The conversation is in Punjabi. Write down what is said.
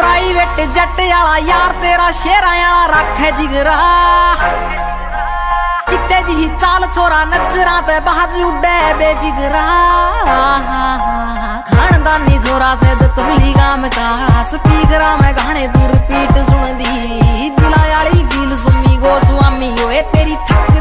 ਪ੍ਰਾਈਵੇਟ ਜੱਟ ਵਾਲਾ ਯਾਰ ਤੇਰਾ ਸ਼ੇਰਾਂ ਵਾਲਾ ਰੱਖੇ ਜਿਗਰਾ ਚਿੱਟੇ ਜਿਹੀ ਚਾਲ ਛੋਰਾ ਨਜ਼ਰਾਂ ਤੇ ਬਾਜ ਉੱਡੇ ਬੇਫਿਕਰਾ ਖਾਨਦਾਨੀ ਛੋਰਾ ਸਿੱਧ ਤੁਮਲੀ ਗਾਮ ਕਾ ਸਪੀਕਰਾਂ ਮੈਂ ਗਾਣੇ ਤੂੰ ਰਿਪੀਟ ਸੁਣਦੀ ਦਿਲਾਂ ਵਾਲੀ ਫੀਲ ਸੁਮੀ ਗੋ ਸੁਆਮੀ ਓਏ ਤੇਰੀ ਥੱਕ